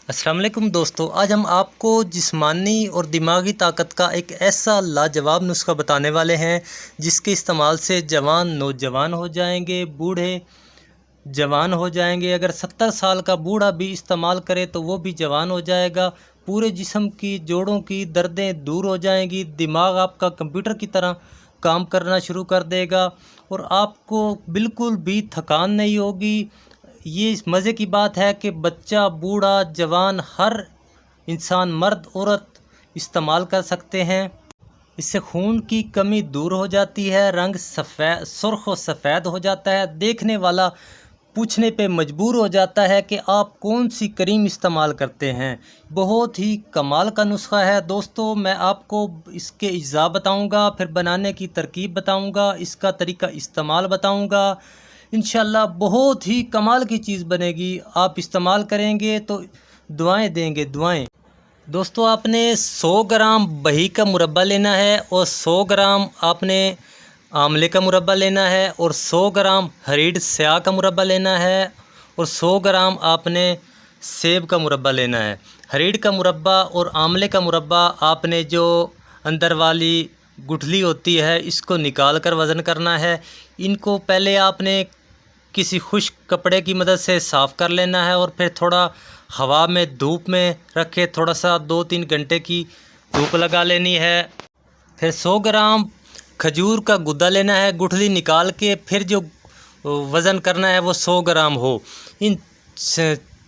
अस्सलाम वालेकुम दोस्तों, आज हम आपको जिस्मानी और दिमागी ताकत का एक ऐसा लाजवाब नुस्खा बताने वाले हैं जिसके इस्तेमाल से जवान नौजवान हो जाएंगे, बूढ़े जवान हो जाएंगे। अगर 70 साल का बूढ़ा भी इस्तेमाल करे तो वो भी जवान हो जाएगा। पूरे जिस्म की जोड़ों की दर्दें दूर हो जाएंगी, दिमाग आपका कंप्यूटर की तरह काम करना शुरू कर देगा और आपको बिल्कुल भी थकान नहीं होगी। ये इस मज़े की बात है कि बच्चा, बूढ़ा, जवान, हर इंसान, मर्द औरत इस्तेमाल कर सकते हैं। इससे खून की कमी दूर हो जाती है, रंग सफ़ेद सुर्ख और सफ़ेद हो जाता है। देखने वाला पूछने पे मजबूर हो जाता है कि आप कौन सी क्रीम इस्तेमाल करते हैं। बहुत ही कमाल का नुस्खा है दोस्तों। मैं आपको इसके अज्जा बताऊंगा, फिर बनाने की तरकीब बताऊंगा, इसका तरीका इस्तेमाल बताऊंगा। इंशाल्लाह बहुत ही कमाल की चीज़ बनेगी। आप इस्तेमाल करेंगे तो दुआएं देंगे, दुआएं। दोस्तों, आपने 100 ग्राम बही का मुरब्बा लेना है और 100 ग्राम आपने आंवले का मुरब्बा लेना है और 100 ग्राम हरीड़ स्याह का मुरब्बा लेना है और 100 ग्राम आपने सेब का मुरब्बा लेना है। हरीड़ का मुरब्बा और आंवले का मुरब्बा आपने जो अंदर वाली गुठली होती है इसको निकाल कर वज़न करना है। इनको पहले आपने किसी खुश्क कपड़े की मदद से साफ़ कर लेना है और फिर थोड़ा हवा में धूप में रखे, थोड़ा सा 2-3 घंटे की धूप लगा लेनी है। फिर 100 ग्राम खजूर का गुद्दा लेना है, गुठली निकाल के। फिर जो वज़न करना है वो 100 ग्राम हो। इन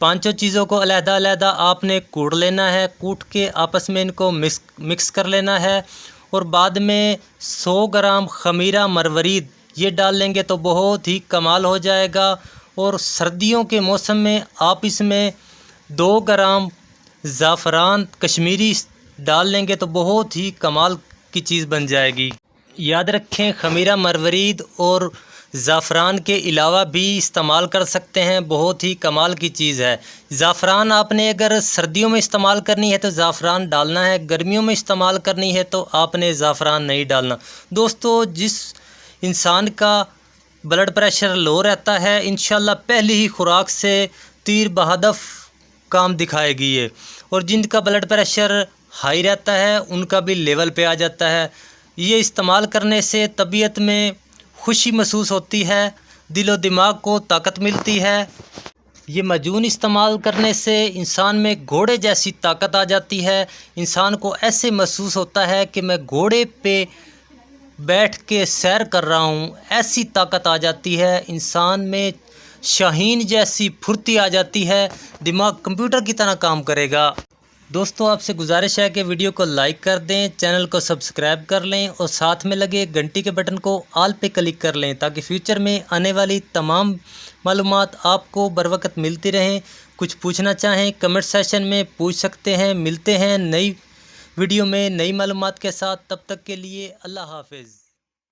पांचों चीज़ों को अलहदा-अलहदा आपने कूट लेना है। कूट के आपस में इनको मिक्स कर लेना है और बाद में 100 ग्राम खमीरा मरवरीद ये डाल लेंगे तो बहुत ही कमाल हो जाएगा। और सर्दियों के मौसम में आप इसमें 2 ग्राम ज़ाफ़रान कश्मीरी डाल लेंगे तो बहुत ही कमाल की चीज़ बन जाएगी। याद रखें, खमीरा मरवरीद और ज़ाफ़रान के अलावा भी इस्तेमाल कर सकते हैं, बहुत ही कमाल की चीज़ है। ज़ाफ़रान आपने अगर सर्दियों में इस्तेमाल करनी है तो ज़ाफ़रान डालना है, गर्मियों में इस्तेमाल करनी है तो आपने ज़ाफ़रान नहीं डालना। दोस्तों, जिस इंसान का ब्लड प्रेशर लो रहता है, इंशाल्लाह पहली ही खुराक से तीर बहदफ काम दिखाएगी ये। और जिनका ब्लड प्रेशर हाई रहता है उनका भी लेवल पे आ जाता है। ये इस्तेमाल करने से तबीयत में खुशी महसूस होती है, दिलो दिमाग को ताकत मिलती है। ये मजून इस्तेमाल करने से इंसान में घोड़े जैसी ताकत आ जाती है। इंसान को ऐसे महसूस होता है कि मैं घोड़े पे बैठ के सैर कर रहा हूँ, ऐसी ताकत आ जाती है। इंसान में शाहीन जैसी फुर्ती आ जाती है, दिमाग कंप्यूटर की तरह काम करेगा। दोस्तों, आपसे गुजारिश है कि वीडियो को लाइक कर दें, चैनल को सब्सक्राइब कर लें और साथ में लगे घंटी के बटन को ऑल पे क्लिक कर लें ताकि फ्यूचर में आने वाली तमाम मालूमात आपको बर वक्त मिलती रहें। कुछ पूछना चाहें कमेंट सेशन में पूछ सकते हैं। मिलते हैं नई वीडियो में नई मालूमात के साथ, तब तक के लिए अल्लाह हाफ़िज़।